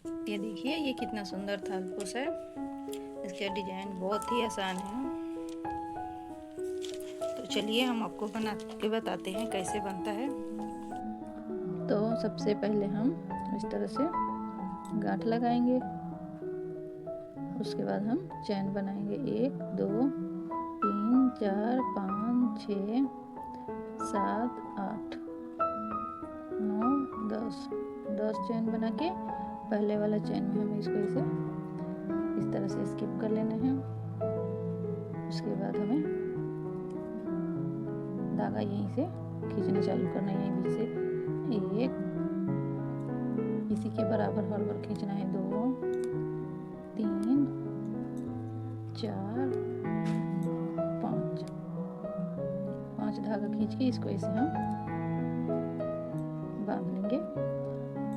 ये देखिए ये कितना सुंदर थालपोश है। इसका डिजाइन बहुत ही आसान है। तो चलिए हम आपको बना के बताते हैं कैसे बनता है। तो सबसे पहले हम इस तरह से गांठ लगाएंगे। उसके बाद हम चैन बनाएंगे 1 2 3 4 5 6 7 8 9 10 चैन बना के पहले वाला चैन में हमें इसको ऐसे इस तरह से स्किप कर लेना है। उसके बाद हमें धागा यहीं से खींचना चालू करना है। यहीं बीच से 1 इसी के बराबर हर बार खींचना है। 2 3 4 5 धागा खींच के इसको ऐसे हम बांध लेंगे।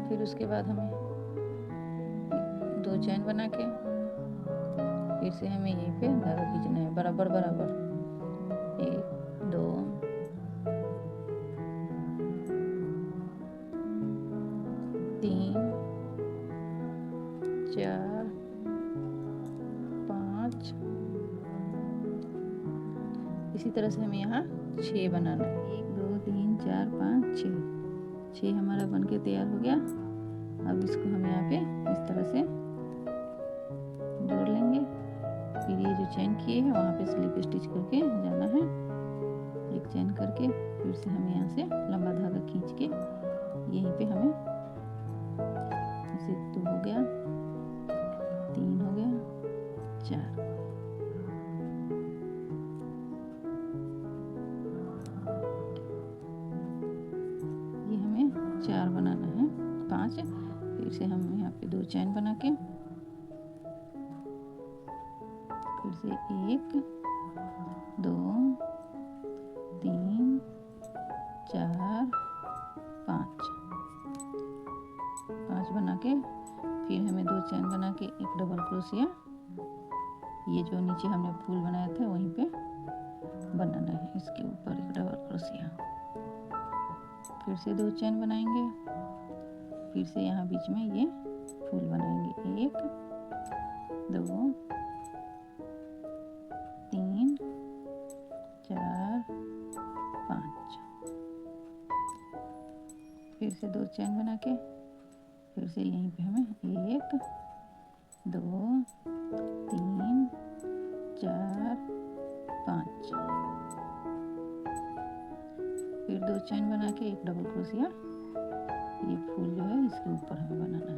फिर उसके बाद हमें 2 चैन बना के फिर से हमें यहीं पे धागा खींचना है बराबर 1 2 3 4 5। इसी तरह से हमें यहाँ 6 बनाना है। 1 2 3 4 5 6 हमारा बनके तैयार हो गया। अब इसको हम यहाँ पे इस तरह से जोड़ लेंगे। फिर ये जो चैन किए हैं वहाँ पे स्लिप स्टिच करके जाना है। एक चैन करके फिर से हमें यहाँ से लंबा धागा खींच के यहीं पे हमें ऐसे 2 हो गया 3 हो गया 4। ये हमें 4 बनाना है 5। फिर से हम यहाँ पे 2 चैन बना के फिर से 1 2 3 4 5 बना के फिर हमें 2 चैन बना के एक डबल क्रोशिया ये जो नीचे हमने फूल बनाया था वहीं पे बनाना है। इसके ऊपर एक डबल क्रोशिया फिर से 2 चैन बनाएंगे। फिर से यहाँ बीच में ये फूल बनाएंगे 1 2 3 4 5। फिर से 2 चैन बना के फिर से यहीं पे हमें 1 2 3 4 5। फिर 2 चैन बना के एक डबल क्रोशिया ये फूल जो है इसके ऊपर हमें बनाना है।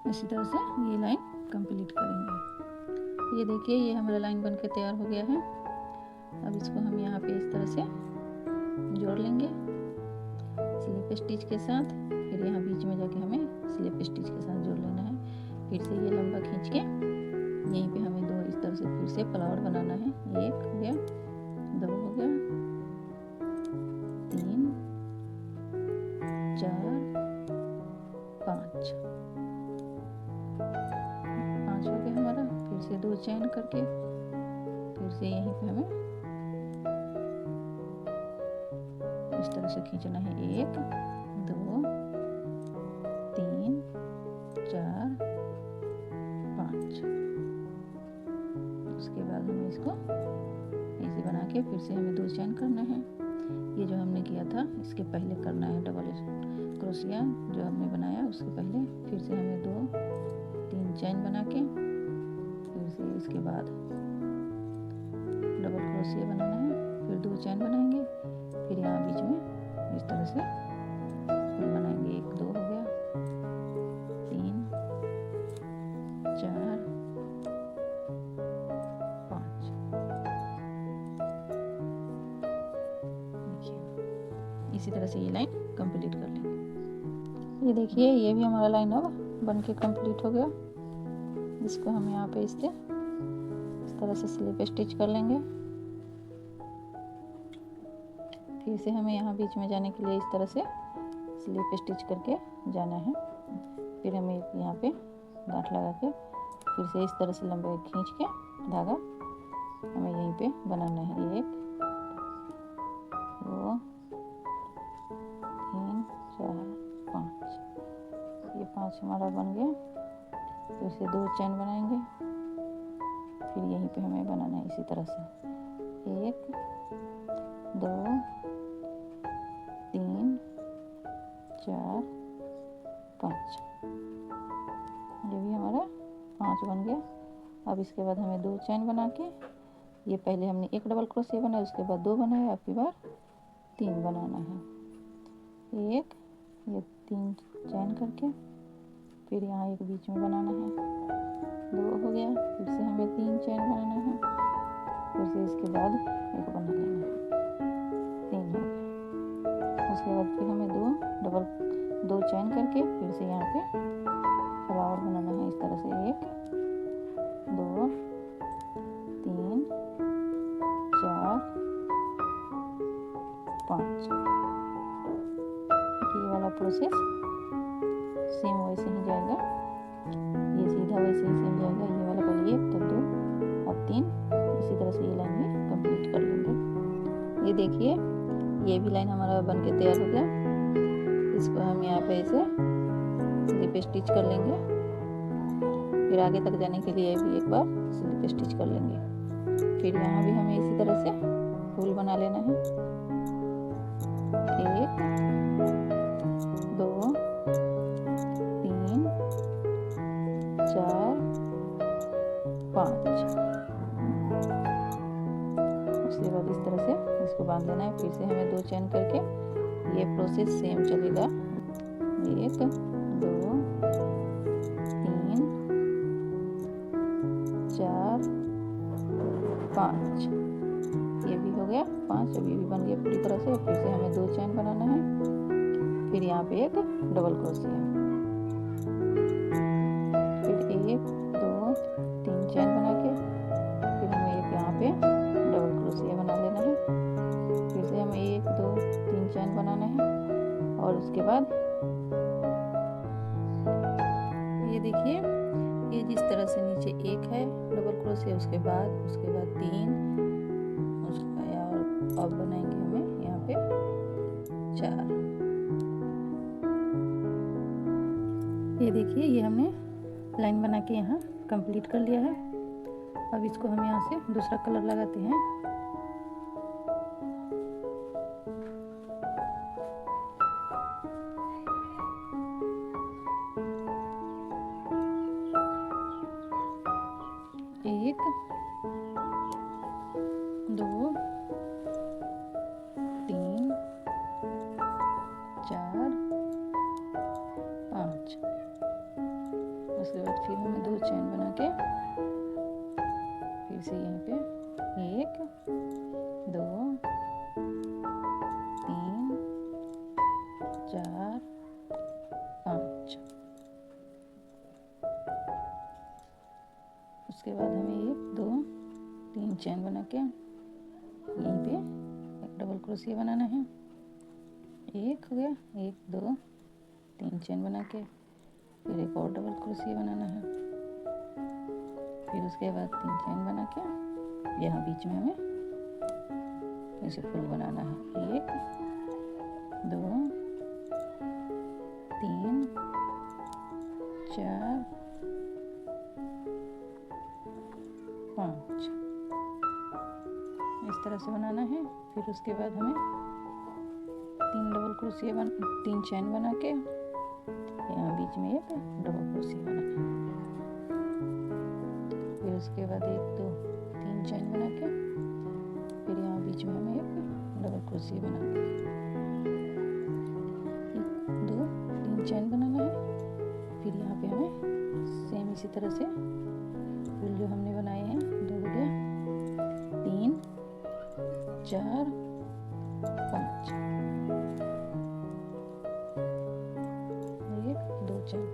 इसी तरह से ये लाइन कंप्लीट करेंगे। ये देखिए ये हमारा लाइन बनके तैयार हो गया है। अब इसको हम यहाँ पे इस तरह से जोड़ लेंगे स्लिप स्टिच के साथ। फिर यहाँ बीच में जाके हमें स्लिप स्टिच के साथ जोड़ लेना है। फिर से ये लंबा खींच के यहीं पे हमें 2 इस तरह से फिर से फ्लावर बनाना है। 1 हो गया 2 हो गया 3 4 5 हो गया हमारा। फिर से 2 चैन करके फिर से यहीं पे हमें इस तरह से खींचना है। 1 2 3 4 5। उसके बाद हमें इसको ऐसे बना के फिर से हमें 2 चैन करना है। ये जो हमने किया था इसके पहले करना है डबल क्रोशिया जो हमने बनाया उसके पहले। फिर से हमें 2 3 चैन बना के फिर से इसके बाद डबल क्रोशिया बनाना है। फिर 2 चैन बनाएंगे। फिर यहाँ बीच में इस तरह से फूल बनाएंगे। 1 2 हो गया 3 4 5। देखिए इसी तरह से ये लाइन कंप्लीट कर लेंगे। ये देखिए ये भी हमारा लाइन अब बन के कंप्लीट हो गया। इसको हम यहाँ पे इस तरह से स्लिप स्टिच कर लेंगे। फिर से हमें यहाँ बीच में जाने के लिए इस तरह से स्लिप स्टिच करके जाना है। फिर हमें यहाँ पे गांठ लगा के फिर से इस तरह से लंबाई खींच के धागा हमें यहीं पे बनाना है। 1 2 3 4 5। ये 5 हमारा बन गया। तो इसे 2 चैन बनाएंगे, फिर यहीं पे हमें बनाना है इसी तरह से। 1 2 3 4 5। ये भी हमारा 5 बन गया। अब इसके बाद हमें 2 चैन बना के, ये पहले हमने 1 डबल क्रोशिया बनाया, उसके बाद 2 बनाया, अब की बार 3 बनाना है। 1 ये 3 चैन करके, फिर यहाँ एक बीच में बनाना है, 2 हो गया। फिर से हमें 3 चैन बनाना है, फिर से इसके बाद एक बना लेना है, 3 हो गया। उसके बाद फिर हमें 2 चैन करके फिर से यहाँ पे फ्लावर बनाना है इस तरह से। 1 2 3 4 5। ये वाला प्रोसेस सेम वैसे ही जाएगा, ये सीधा वैसे ही सेम जाएगा। ये वाला पहले 1 तब 2 अब 3, इसी तरह से ये लाइन भी कंप्लीट कर लेंगे। ये देखिए ये भी लाइन हमारा बन के तैयार हो गया। इसको हम यहाँ पे ऐसे स्लिप स्टिच कर लेंगे, फिर आगे तक जाने के लिए भी एक बार स्लिप स्टिच कर लेंगे। फिर यहाँ भी हमें इसी तरह से फूल बना लेना है। 1 2 3 4 5। उसके बाद इस तरह से इसको बांध लेना है। फिर से हमें 2 चैन करके, ये प्रोसेस सेम चलेगा। 1 2 3 4 5। ये भी हो गया 5, अभी भी बन गया पूरी तरह से। फिर से हमें 2 चैन बनाना है, फिर यहाँ पे एक डबल क्रोशिया, फिर 1 2 3 चैन बना के, फिर हमें एक यहाँ पे डबल क्रोशिया बना लेना है। फिर से हमें 1 2 3 चैन बनाना है, और उसके बाद ये देखिए ये जिस तरह से नीचे 1 है डबल क्रोशिया, उसके बाद 3, और अब बनाएंगे हमें यहाँ पे 4। ये देखिए ये हमने लाइन बना के यहाँ कंप्लीट कर लिया है। अब इसको हम यहाँ से दूसरा कलर लगाते हैं। एक 2 3 4 5। उसके बाद फिर हमें 2 चैन बना के, फिर से यहीं पे 1 2 3 4 5। उसके बाद हमें 1 2 3 चैन बना के यहीं पे एक डबल क्रोशिया बनाना है। 1 हो गया, 1 2 3 चैन बना के, फिर एक और डबल क्रोशिया बनाना है। फिर उसके बाद 3 चैन बना के यहाँ बीच में हमें ऐसे फूल बनाना है। 1 2 3 4 5। इस तरह से बनाना है। फिर उसके बाद हमें 3 चैन बना के यहाँ बीच में एक डबल क्रोशिया बनाना है। फिर उसके बाद 1 2 3 चैन बना के, फिर यहाँ बीच में हमें एक डबल क्रोशिया बनाना है। 1 2 3 चैन बनाना है। फिर यहाँ पे हमें सेम इसी तरह से फूल जो हमने बनाए हैं, 2 हो गया, 3 4 5, 1 2 चैन।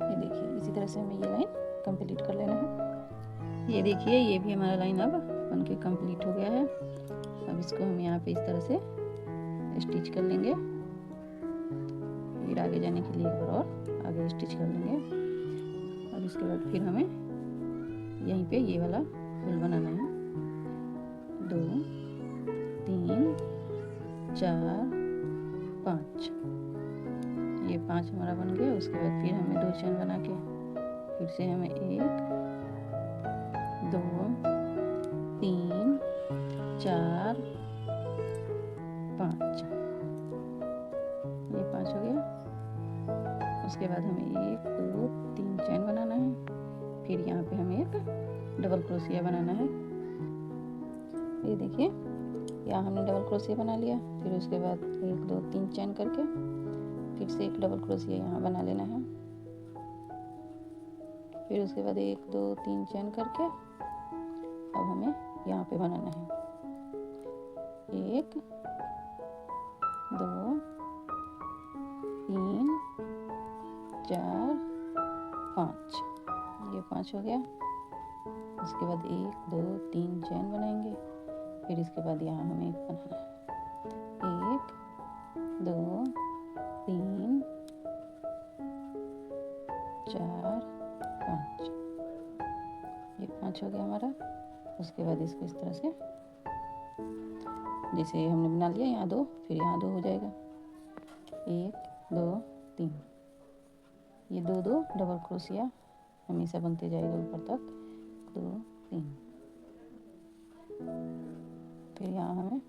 ये देखिए इसी तरह से हमें ये लाइन कंप्लीट कर लेना है। ये देखिए ये भी हमारा लाइन अब बन के कंप्लीट हो गया है। अब इसको हम यहाँ पे इस तरह से स्टिच कर लेंगे, फिर आगे जाने के लिए एक बार और आगे स्टिच कर लेंगे। अब इसके बाद फिर हमें यहीं पे ये वाला फूल बनाना है। 2 3 4 5, ये 5 हमारा बन गया। उसके बाद फिर हमें 2 चेन बना के फिर से हमें 1 2 3 4 5, ये 5 हो गया। उसके बाद हमें 1 2 3 चेन बनाना है। फिर यहाँ पे हमें एक डबल क्रोशिया बनाना है। ये देखिए, यहाँ हमने डबल क्रोशिया बना लिया। फिर उसके बाद 1 2 3 चेन करके फिर से एक डबल क्रोशिया यहाँ बना लेना है। फिर उसके बाद 1 2 3 चेन करके अब हमें यहाँ पे बनाना है। 1 2 3 4 5, ये 5 हो गया। उसके बाद 1 2 3 चेन बनाएंगे। फिर इसके बाद यहाँ हमें एक बनाना है। 1 2 3 4 5, ये 5 हो गया हमारा। उसके बाद इसको इस तरह से जैसे हमने बना लिया, यहाँ 2 फिर यहाँ 2 हो जाएगा। 1 2 3, ये 2 2 डबल क्रोशिया हमेशा बनते जाएगा ऊपर तक। 2 3, फिर यहाँ हमें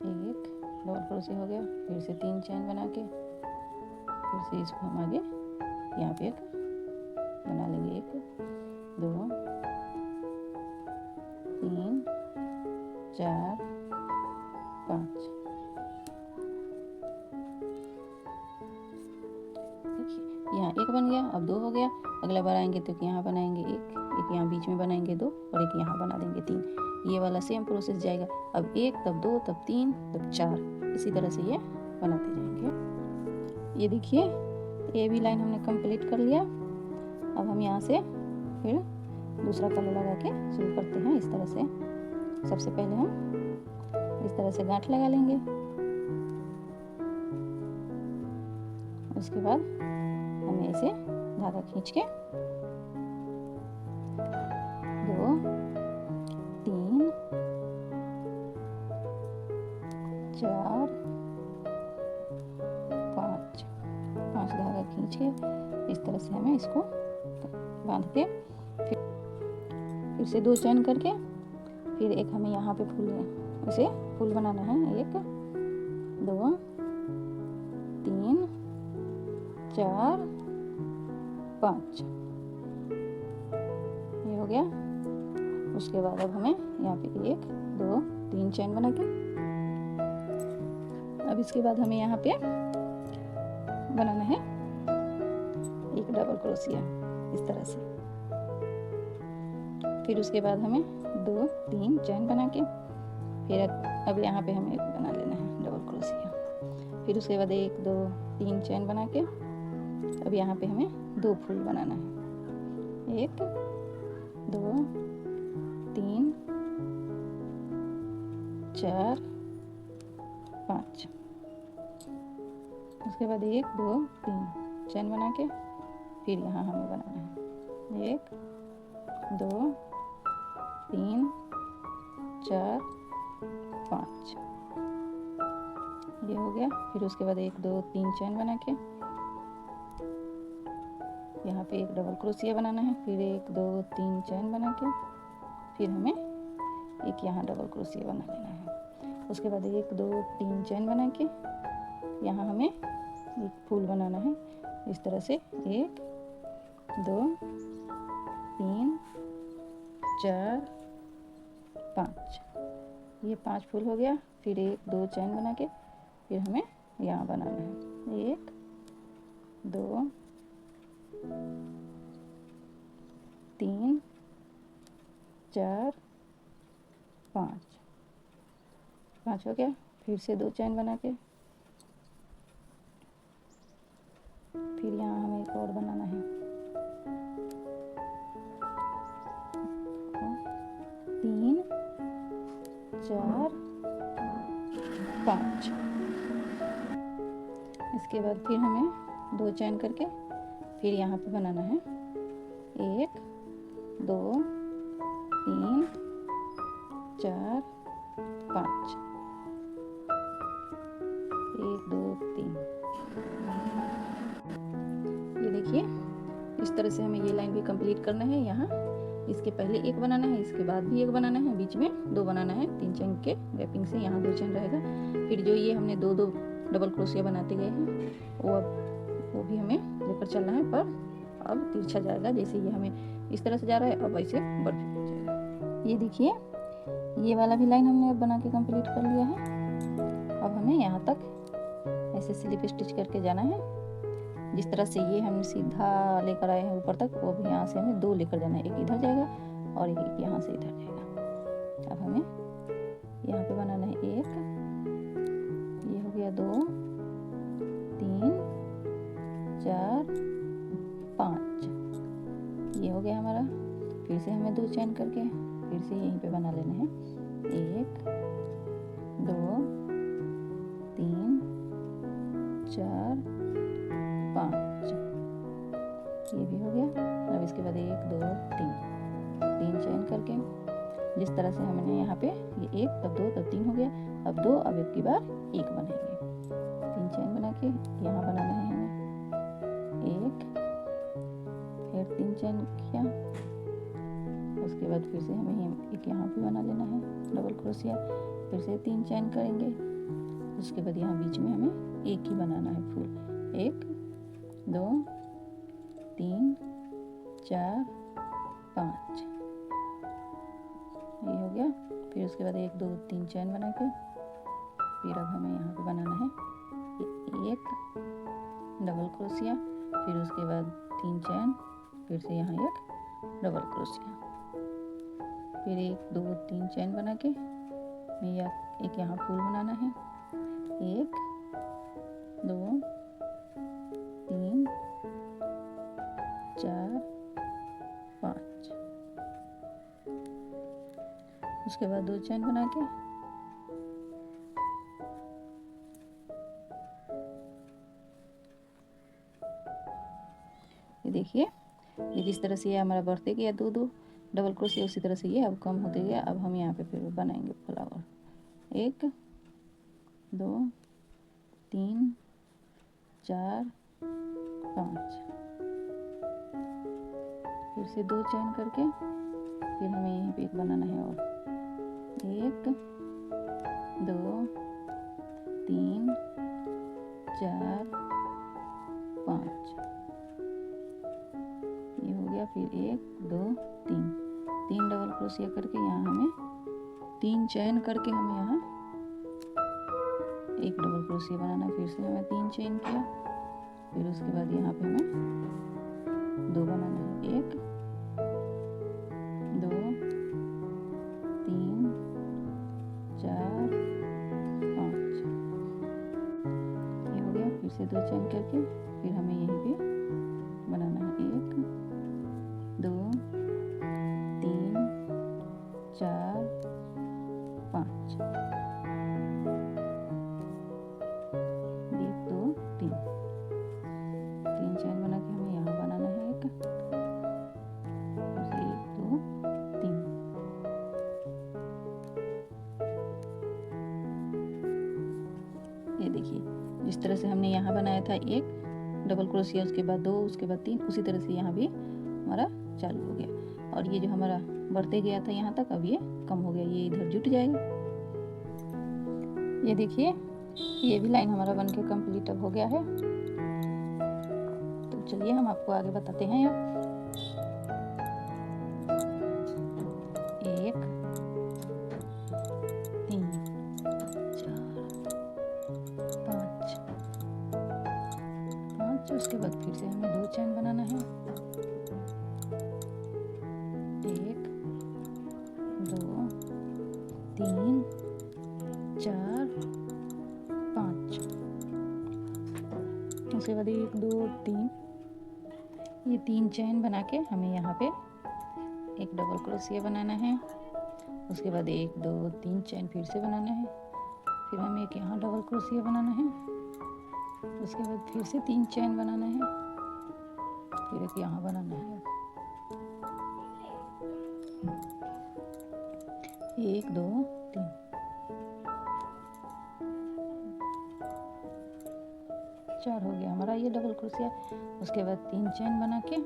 1 डबल क्रोशिया हो गया। फिर से 3 चेन बना के फिर से इसको हम आगे यहाँ पे एक बना लेंगे। 1 2 3 4 5, यहाँ 1 बन गया। अब 2 हो गया। अगला बार आएंगे तो यहाँ बनाएंगे 1 यहाँ बीच में बनाएंगे 2 और एक यहाँ बना देंगे 3। ये वाला सेम प्रोसेस जाएगा। अब 1 तब 2 तब 3 तब 4, इसी तरह से ये बनाते जाएंगे। ये देखिए, ये भी लाइन हमने कंप्लीट कर लिया। अब हम यहाँ से फिर दूसरा कलर लगा के शुरू करते हैं। इस तरह से सबसे पहले हम इस तरह से गांठ लगा लेंगे। उसके बाद हमें ऐसे धागा खींच के 2 3 4 5 धागा खींच के इस तरह से हमें इसको बांध के फिर से 2 चेन करके फिर एक हमें यहाँ पे इसे फूल बनाना है। 1 2 3 4 5, ये हो गया। उसके बाद अब हमें यहाँ पे 1 2 3 चेन बना के अब इसके बाद हमें यहाँ पे बनाना है एक डबल क्रोशिया इस तरह से। फिर उसके बाद हमें 2 3 चेन बना के फिर अब यहाँ पे हमें बना लेना है डबल क्रोशिया। फिर उसके बाद 1 2 3 चेन बना के अब यहाँ पे हमें 2 फूल बनाना है। 1 2 3 4 5, उसके बाद 1 2 3 चेन बना के फिर यहाँ हमें बनाना है। 1 2 3 4 5, ये हो गया। फिर उसके बाद 1 2 3 चेन बना के यहाँ पे एक डबल क्रोशिया बनाना है। फिर 1 2 3 चेन बना के फिर हमें एक यहाँ डबल क्रोशिया बना लेना है। उसके बाद 1 2 3 चेन बना के यहाँ हमें एक फूल बनाना है इस तरह से। 1 2 3 4 5, ये 5 फूल हो गया। फिर 1 2 चेन बना के फिर हमें यहाँ बनाना है। 1 2 3 4 5 हो गया। फिर से 2 चेन बना के फिर यहाँ हमें एक और बनाना है। 3 4 5, इसके बाद फिर हमें 2 चेन करके फिर यहाँ पे बनाना है। 1 2 3 4 5, 1 2 3। ये देखिए इस तरह से हमें ये लाइन भी कंप्लीट करना है। यहाँ इसके पहले एक बनाना है, इसके बाद भी एक बनाना है, बीच में 2 बनाना है 3 चेन के गैपिंग से। यहाँ 2 चेन रहेगा। फिर जो ये हमने 2 डबल क्रोशिया बनाते गए हैं वो भी हमें लेकर चलना है, पर अब तिरछा जाएगा। जैसे ये हमें इस तरह से जा रहा है, अब ऐसे बढ़ जाएगा। ये देखिए ये वाला भी लाइन हमने अब बना के कंप्लीट कर लिया है। अब हमें यहाँ तक ऐसे स्लिप स्टिच करके जाना है। जिस तरह से ये हम सीधा लेकर आए हैं ऊपर तक, वो भी यहाँ से हमें 2 लेकर जाना है। एक इधर जाएगा और एक यहाँ से इधर जाएगा। अब हमें यहाँ पे बनाना है 1, ये हो गया 2 3 4 5, ये हो गया हमारा। फिर से हमें 2 चेन करके फिर से यहीं पे बना लेना है। 1 2 3 4 5, ये भी हो गया। अब इसके बाद 1 2 3 चेन करके जिस तरह से हमने यहाँ पे ये 1 तब 2 तब 3 हो गया। अब 2 अब एक की बार 1 बनाएंगे। 3 चेन बना के यहाँ बनाना है हमें 1, फिर 3 चेन किया। उसके बाद फिर से हमें एक यहाँ पे बना लेना है डबल क्रोशिया। फिर से 3 चेन करेंगे। उसके बाद यहाँ बीच में हमें एक ही बनाना है फुल। 1 2 3 4 5, ये हो गया। फिर उसके बाद 1 2 3 चेन बना के फिर अब हमें यहाँ पे बनाना है 1 डबल क्रोशिया। फिर उसके बाद 3 चेन, फिर से यहाँ 1 डबल क्रोशिया। फिर 1 2 3 चेन बना के एक यहाँ फूल बनाना है। 1 2 3 4 5, उसके बाद 2 चेन बना के ये देखिए ये जिस तरह से ये हमारा बढ़ते गया 2 2 डबल क्रोशिया, उसी तरह से ये अब कम होते गया। अब हम यहाँ पे फिर बनाएंगे फ्लावर। 1 2 3 4 5, फिर से 2 चेन करके फिर हमें यहीं पे एक बनाना है और 1 2 3 4 5, ये हो गया। फिर 1 2 3 डबल क्रोशिया करके यहाँ हमें 3 चेन करके हमें यहाँ एक डबल क्रोशिया बनाना है। फिर से हमें 3 चेन किया। फिर उसके बाद यहाँ पे हमें 2 बनाना है। 1 2 3 4 5, ये हो गया। फिर से 2 चेन करके फिर हमें यहीं पे बनाना है 1 2 3 4 5, 1 2 3 चेन बना के हमें यहाँ बनाना है 1 2 3। ये देखिए जिस तरह से हमने यहाँ बनाया था 1 डबल क्रोशिया, उसके बाद 2, उसके बाद 3, उसी तरह से यहाँ भी हमारा चालू हो गया। और ये जो हमारा बढ़ते गया था यहाँ तक, अब ये कम हो गया, ये इधर जुट जाएगा। ये देखिए ये भी लाइन हमारा बन के कम्प्लीट अब हो गया है। तो चलिए हम आपको आगे बताते हैं। अब 1 3 4 5, उसके बाद फिर से हमें 2 चेन बनाना है। 1 2 3 4 5, उसके बाद 1 2 3, ये 3 चेन बना के हमें यहाँ पे एक डबल क्रोशिया बनाना है। उसके बाद 1 2 3 चेन फिर से बनाना है। फिर हमें एक यहाँ डबल क्रोशिया बनाना है। उसके बाद फिर से 3 चेन बनाना है, फिर एक यहाँ बनाना है। 1 2 3, 4 हो गया हमारा ये डबल क्रोशिया। उसके बाद 3 चेन बना के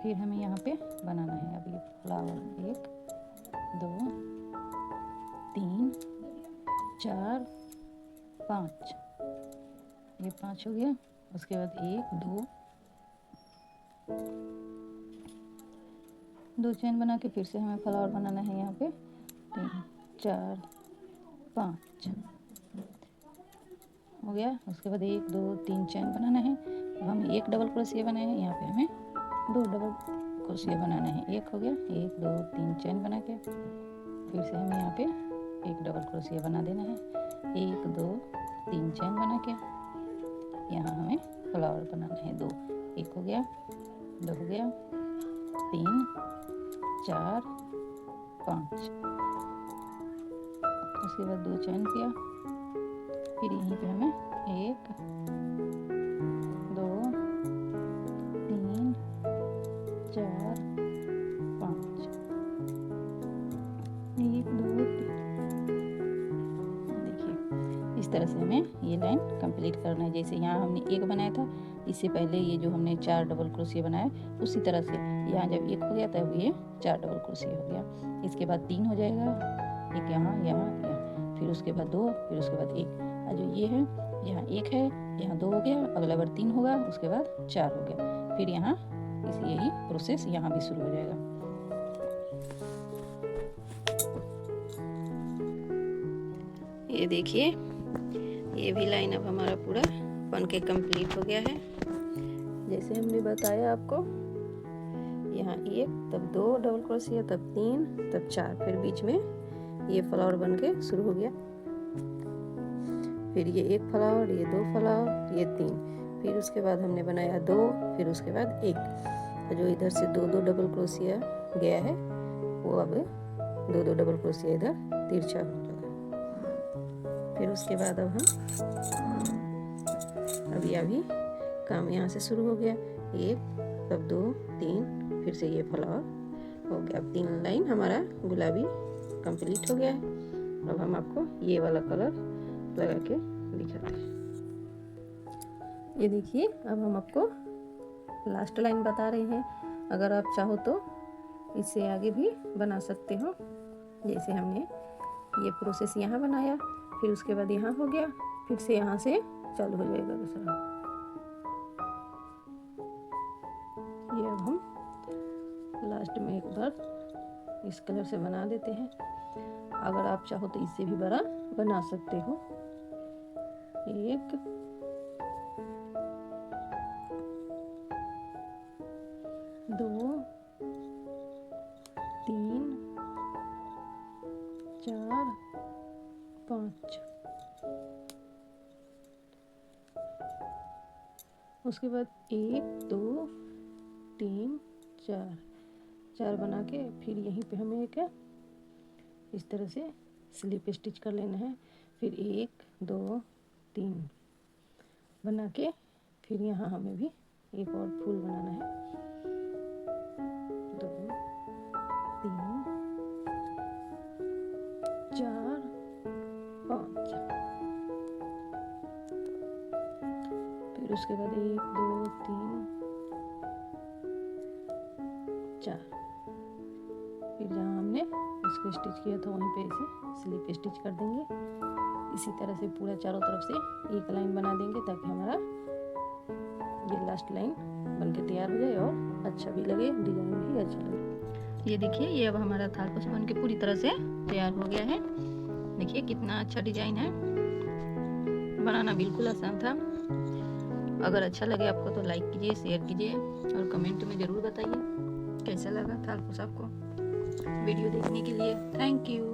फिर हमें यहाँ पे बनाना है। अब ये फ्लावर 1 2 3 4 5, ये 5 हो गया। उसके बाद 1 2 चेन बना के फिर से हमें फ्लावर बनाना है यहाँ पे 3 4 5 हो गया। उसके बाद 1 2 3 चेन बनाना है। अब हम एक डबल क्रोशिया बनाए हैं, यहाँ पे हमें 2 डबल क्रोशिया बनाना है। 1 हो गया, 1 2 3 चेन बना के फिर से हमें यहाँ पे एक डबल क्रोशिया बना देना है। 1 2 3 चेन बना के यहाँ हमें फ्लावर बनाना है 2, 1 हो गया, 2 हो गया, 3 4 5। उसके बाद 2 चेन किया, फिर यहीं पे हमें 1 2 3 4 5, 1 2 3। देखिए इस तरह से हमें ये लाइन कंप्लीट करना है। जैसे यहाँ हमने 1 बनाया था, इससे पहले ये जो हमने 4 डबल क्रोशिया बनाया उसी तरह से यहाँ जब 1 हो गया तब ये 4 डबल क्रोशिया हो गया। इसके बाद 3 हो जाएगा, एक यहाँ यहाँ यहाँ, फिर उसके बाद 2, फिर उसके बाद 1। जो ये है यहाँ 1 है, यहाँ 2 हो गया, अगला बार 3 होगा, उसके बाद 4 हो गया। फिर यहाँ यही प्रोसेस यहाँ भी शुरू हो जाएगा। ये देखिए ये भी लाइन अब हमारा पूरा बन के कंप्लीट हो गया है। जैसे हमने बताया आपको, यहाँ 1 तब 2 डबल क्रोशिया, तब 3 तब 4, फिर बीच में ये फ्लावर बन के शुरू हो गया। फिर ये 1 फ्लावर, ये 2 फ्लावर, ये 3, फिर उसके बाद हमने बनाया 2, फिर उसके बाद 1। तो जो इधर से 2 2 डबल क्रोशिया गया है वो अब 2 2 डबल क्रोशिया इधर तिरछा हो जाएगा। फिर उसके बाद अब हम अभी काम यहाँ से शुरू हो गया, 1 तब 2 3, फिर से ये फ्लावर हो गया। अब 3 लाइन हमारा गुलाबी कंप्लीट हो गया है। अब हम आपको ये वाला कलर लगा के दिखाते हैं। ये देखिए अब हम आपको लास्ट लाइन बता रहे हैं। अगर आप चाहो तो इससे आगे भी बना सकते हो। जैसे हमने ये प्रोसेस यहाँ बनाया, फिर उसके बाद यहाँ हो गया, फिर से यहाँ से चालू हो जाएगा दूसरा। ये अब हम लास्ट में एक बार इस कलर से बना देते हैं। अगर आप चाहो तो इससे भी बड़ा बना सकते हो। 1 2 3 4 5। उसके बाद 1 2 3 4 बना के फिर यहीं पे हमें एक इस तरह से स्लिप स्टिच कर लेना है। फिर 1 2 3 बना के फिर यहाँ हमें भी एक और फूल बनाना है। 2 3 4 5। फिर उसके बाद 1 2 3 4। फिर जहाँ हमने इसको स्टिच किया था वहीं पे इसे स्लिप स्टिच कर देंगे। इसी तरह से पूरा चारों तरफ से एक लाइन बना देंगे ताकि हमारा ये लास्ट लाइन बनके तैयार हो जाए और अच्छा भी लगे, डिजाइन भी अच्छा लगे। ये देखिए ये अब हमारा थालपोश बन के पूरी तरह से तैयार हो गया है। देखिए कितना अच्छा डिजाइन है, बनाना बिल्कुल आसान था। अगर अच्छा लगे आपको तो लाइक कीजिए, शेयर कीजिए और कमेंट में ज़रूर बताइए कैसा लगा थालपोश आपको। वीडियो देखने के लिए थैंक यू।